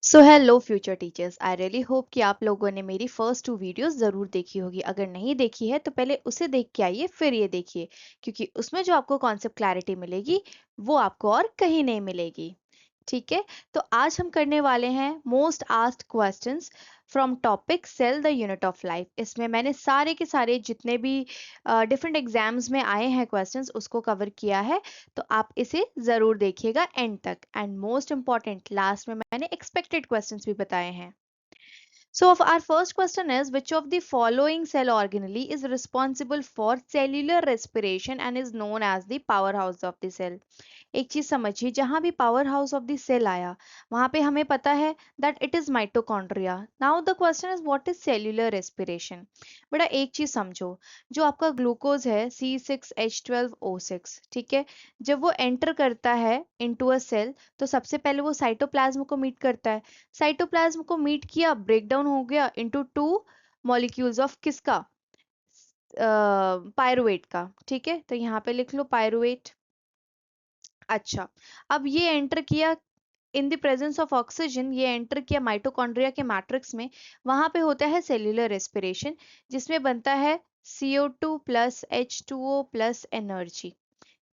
So hello future teachers, I really hope कि आप लोगों ने मेरी फर्स्ट 2 वीडियोस ज़रूर देखी होगी। अगर नहीं देखी है तो पहले उसे देख के आइए, फिर ये देखिए, क्योंकि उसमें जो आपको कॉन्सेप्ट क्लैरिटी मिलेगी वो आपको और कहीं नहीं मिलेगी। ठीक है, तो आज हम करने वाले हैं most asked questions from topic cell the unit of life. इसमें मैंने सारे के सारे जितने भी डिफरेंट एग्जाम्स में आए हैं क्वेश्चंस उसको कवर किया है, तो आप इसे ज़रूर देखिएगा एंड तक। एंड मोस्ट इम्पॉर्टेंट, लास्ट में मैंने एक्सपेक्टेड क्वेश्चंस भी बताए हैं। So our first question is, which of the following cell organelle is responsible for cellular respiration and is known as the powerhouse of the cell? एक चीज समझिए, जहां भी power house of the cell आया वहां पे हमें पता है that it is mitochondria. Now the question is what is cellular respiration. बेटा एक चीज समझो, जो आपका ग्लूकोज है C6H12O6, ठीक है, जब वो एंटर करता है इनटू अ सेल तो सबसे पहले वो साइटोप्लाज्म को मीट करता है। साइटोप्लाज्म को मीट किया, ब्रेक डाउन हो गया इनटू टू मॉलिक्यूल्स ऑफ किसका, पायरुवेट का। ठीक है, तो यहाँ पे लिख लो पायरुवेट। अच्छा, अब ये एंटर किया in the presence of oxygen, ये एंटर किया माइटोकॉन्ड्रिया के मैट्रिक्स में। वहां पे होता है सेल्यूलर रेस्पिरेशन, जिसमें बनता है CO2 plus H2O plus energy.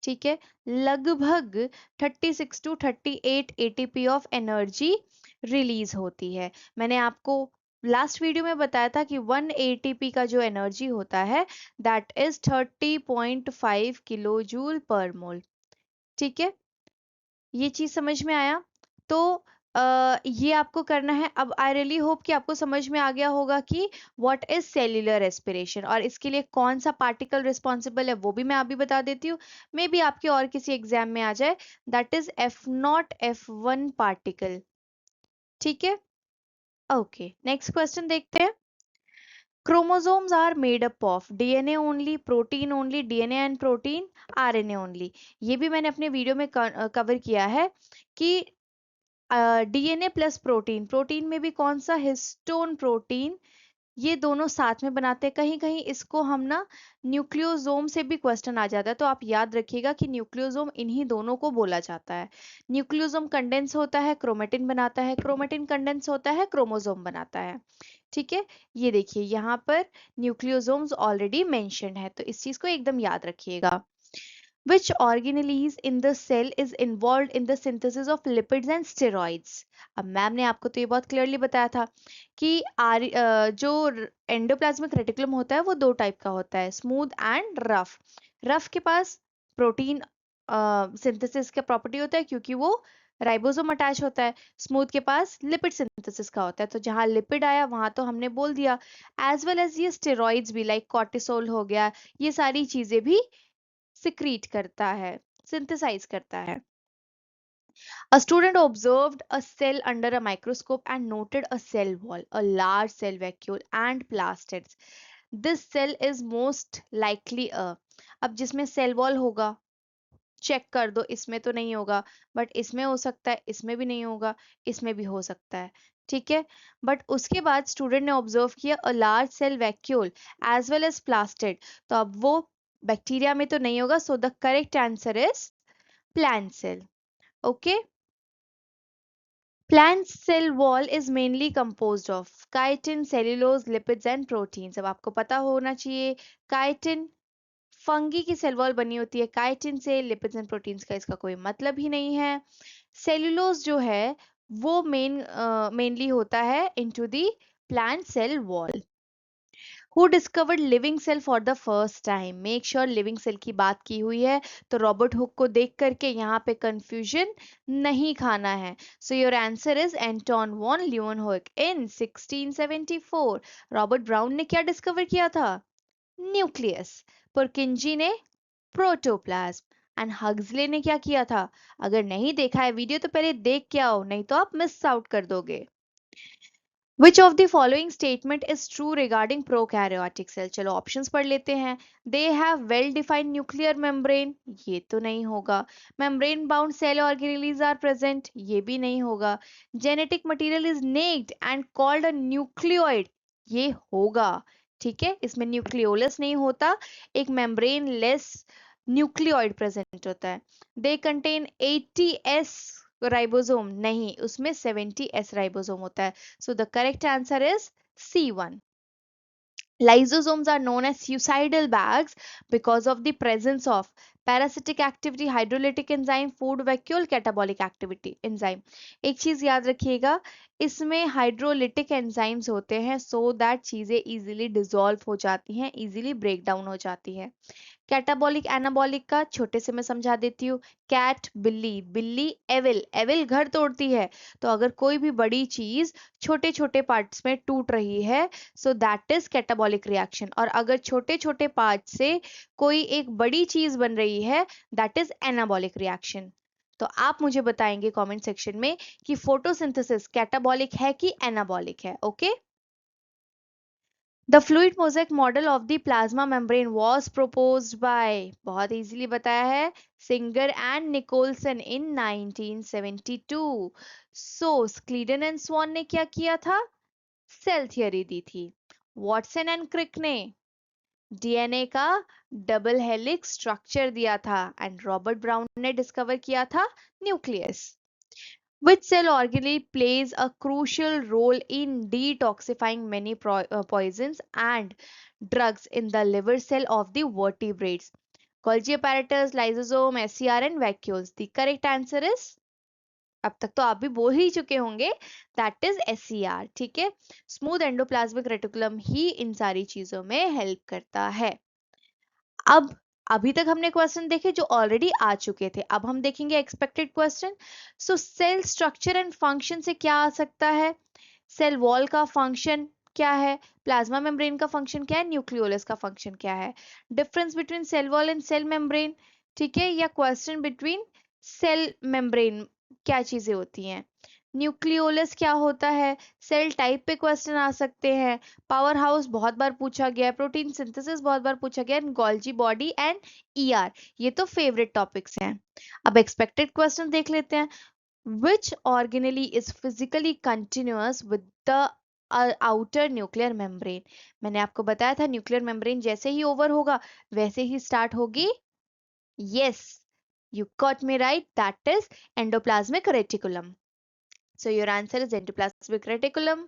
ठीक है, लगभग 36 to 38 ATP of energy release होती है। मैंने आपको लास्ट वीडियो में बताया था कि 1 ATP का जो एनर्जी होता है दैट इज 30.5 किलो जूल पर मोल। ठीक है, ये चीज समझ में आया। तो ये आपको करना है। अब आई रियली होप कि आपको समझ में आ गया होगा कि व्हाट इज सेल्यूलर रेस्पिरेशन, और इसके लिए कौन सा पार्टिकल रिस्पॉन्सिबल है वो भी मैं अभी बता देती हूँ। मे बी आपके और किसी एग्जाम में आ जाए, दैट इज F0F1 पार्टिकल। ठीक है, ओके, नेक्स्ट क्वेश्चन देखते हैं। Chromosomes are made up of DNA only, protein only, DNA and protein, RNA only। ये भी मैंने अपने वीडियो में कवर किया है कि डीएनए प्लस प्रोटीन, प्रोटीन में भी कौन सा, हिस्टोन प्रोटीन, ये दोनों साथ में बनाते हैं। कहीं कहीं इसको हम ना न्यूक्लियोसोम से भी क्वेश्चन आ जाता है, तो आप याद रखिएगा कि न्यूक्लियोसोम इन्हीं दोनों को बोला जाता है। न्यूक्लियोसोम कंडेंस होता है, क्रोमेटिन बनाता है, क्रोमेटिन कंडेंस होता है, क्रोमोसोम बनाता है। ठीक है, ये देखिए यहाँ पर न्यूक्लियोसोम्स ऑलरेडी मेंशन्ड है, तो इस चीज को एकदम याद रखिएगा। Which organelles in the cell is involved in the synthesis of lipids and steroids? अब मैम ने आपको तो ये बहुत क्लियरली बताया था कि जो एंडोप्लाज्मिक रेटिकुलम होता है वो 2 टाइप का होता है, स्मूथ एंड रफ। रफ के पास प्रोटीन सिंथेसिस का प्रॉपर्टी होता है क्योंकि वो राइबोसोम अटैच होता है। स्मूथ के पास लिपिड सिंथेसिस का होता है, तो जहां लिपिड आया वहां तो हमने बोल दिया। एज वेल एज ये स्टेरॉइड्स भी, लाइक कॉर्टिसोल हो गया, ये सारी चीजें भी सिक्रीट करता है, सिंथेसाइज करता है। A student observed a cell under a microscope and noted a cell wall, a large cell vacuole and plastids. This cell is most likely a, अब जिसमें सेल वॉल होगा चेक कर दो, इसमें तो नहीं होगा, बट इसमें हो सकता है, इसमें भी नहीं होगा, इसमें भी हो सकता है। ठीक है, बट उसके बाद स्टूडेंट ने ऑब्जर्व किया a large cell vacuole as well as plastid, तो अब वो बैक्टीरिया में तो नहीं होगा, so the correct answer is plant cell. Okay, plant cell wall is mainly composed of chitin, cellulose, lipids and proteins. अब आपको पता होना चाहिए, काइटिन, फंगी की सेल वॉल बनी होती है काइटिन से, लिपिड्स एंड प्रोटीन्स का इसका कोई मतलब ही नहीं है। सेल्यूलोज जो है वो मेनली होता है into the plant cell wall. Who discovered living cell for the first time? Make sure living cell की बात की हुई है, तो रॉबर्ट हुक को देख करके यहाँ पे कंफ्यूजन नहीं खाना है। So your answer is Antonie van Leeuwenhoek in 1674। Robert Brown ने क्या डिस्कवर किया था? न्यूक्लियस। पुरकिंजी ने प्रोटोप्लाज्म। एंड हग्सले ने क्या किया था? अगर नहीं देखा है वीडियो तो पहले देख के आओ, नहीं तो आप मिस आउट कर दोगे। Which of the following statement is true regarding prokaryotic cell? चलो ऑप्शंस पढ़ लेते हैं। They have well defined nuclear membrane, ये तो नहीं होगा। Membrane bound cell organelles are present, ये भी नहीं होगा। Genetic material is naked and called a nucleoid, ये होगा। ठीक है, इसमें न्यूक्लियोलस नहीं होता, एक membrane less न्यूक्लियोइड प्रेजेंट होता है। They contain 80s राइबोसोम नहीं, उसमें 70S राइबोसोम होता है. सो the correct answer is C1. Lysosomes are known as suicidal bags because of the presence of parasitic activity, hydrolytic enzyme, food vacuole, catabolic activity enzyme. एक चीज याद रखिएगा, इसमें hydrolytic enzymes होते हैं सो दैट चीजें इजीली डिसॉल्व हो जाती हैं, इजीली ब्रेक डाउन हो जाती हैं. कैटाबॉलिक एनाबॉलिक का छोटे से मैं समझा देती हूँ. कैट बिल्ली, बिल्ली एविल, एविल घर तोड़ती है. तो अगर कोई भी बड़ी चीज छोटे छोटे पार्ट्स में टूट रही है so that is catabolic reaction. और अगर छोटे छोटे पार्ट से कोई एक बड़ी चीज बन रही है दैट इज एनाबॉलिक रिएक्शन. तो आप मुझे बताएंगे कमेंट सेक्शन में कि फोटोसिंथेसिस कैटाबॉलिक है कि एनाबॉलिक है. Okay. The fluid mosaic model of the plasma membrane was proposed by, बहुत इजीली बताया है, Singer and Nicholson in 1972. So Schleiden and Swan ने क्या किया था? सेल थियरी दी थी. वॉटसन एंड क्रिक ने डीएनए का डबल हेलिक्स स्ट्रक्चर दिया था. एंड रॉबर्ट ब्राउन ने डिस्कवर किया था nucleus. Which cell organelle plays a crucial role in detoxifying many poisons and drugs in the liver cell of the vertebrates? Golgi apparatus, lysosome, SCR and vacuoles. The correct answer is, अब तक तो आप भी बोल ही चुके होंगे, that is SCR. ठीक है. स्मूथ एंडोप्लाज्मिक रेटिकुलम ही इन सारी चीजों में हेल्प करता है. अब अभी तक हमने क्वेश्चन देखे जो ऑलरेडी आ चुके थे. अब हम देखेंगे expected question. So cell structure and function से क्या आ सकता है? सेल वॉल का फंक्शन क्या है? प्लाज्मा मेम्ब्रेन का फंक्शन क्या है? न्यूक्लियोलस का फंक्शन क्या है? Difference between cell wall and cell membrane. ठीक है. या क्वेश्चन बिटवीन सेल मेम्ब्रेन क्या चीजें होती हैं? न्यूक्लियोलस क्या होता है? सेल टाइप पे क्वेश्चन आ सकते हैं. पावर हाउस बहुत बार पूछा गया है. प्रोटीन सिंथेसिस बहुत बार पूछा गया है. गोल्जी बॉडी एंड ER, ये तो फेवरेट टॉपिक्स हैं. अब एक्सपेक्टेड क्वेश्चन देख लेते हैं. Which organelle is physically continuous with the outer nuclear membrane? मैंने आपको बताया था न्यूक्लियर मेम्ब्रेन जैसे ही ओवर होगा वैसे ही स्टार्ट होगी. Yes, you got me right, that is endoplasmic reticulum. So your answer is endoplasmic reticulum.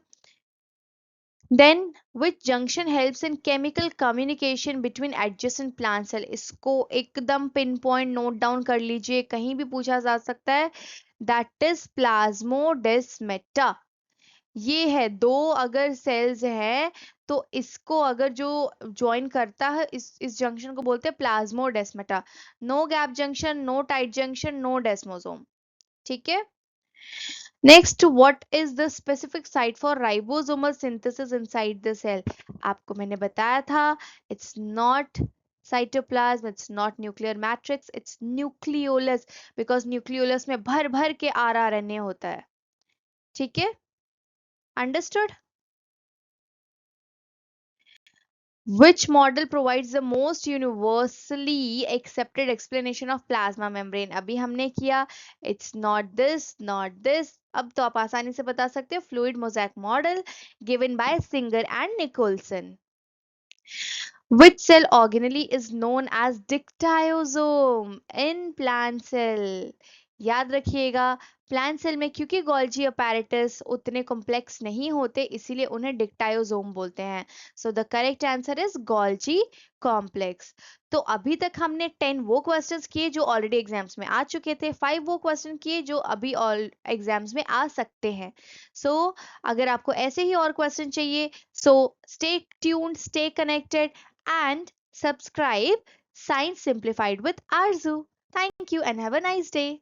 Then which junction helps in chemical communication between adjacent plant cell? इसको एकदम पिन पॉइंट नोट डाउन कर लीजिए, कहीं भी पूछा जा सकता है. That is plasmodesmata. ये है दो अगर सेल्स हैं तो इसको अगर जो ज्वाइन करता है इस जंक्शन को बोलते हैं plasmodesmata. No gap junction, no tight junction, no desmosome. ठीक है. Next, what is the specific site for ribosomal synthesis inside the cell? आपको मैंने बताया था, it's not cytoplasm, it's not nuclear matrix, it's nucleolus, because nucleolus में भर भर के RNA होता है. ठीक है. Understood. Which model provides the most universally accepted explanation of plasma membrane? अभी हमने किया, it's not this, not this. अब तो आप आसानी से बता सकते हो, fluid mosaic model given by Singer and Nicholson. Which cell organelle is known as dictyosome in plant cell? याद रखिएगा, प्लांट सेल में क्योंकि गोल्जी अपैरेटस उतने कॉम्प्लेक्स नहीं होते इसीलिए उन्हें डिक्टायोसोम बोलते हैं. सो the correct answer is Golgi complex. तो अभी तक हमने 10 वो क्वेश्चंस किए जो ऑलरेडी एग्जाम्स में आ चुके थे, 5 वो क्वेश्चन किए जो अभी ऑल एग्जाम्स में आ सकते हैं. सो अगर आपको ऐसे ही और क्वेश्चन चाहिए so stay tuned, stay connected and subscribe Science Simplified with Arzu. Thank you and have a nice day.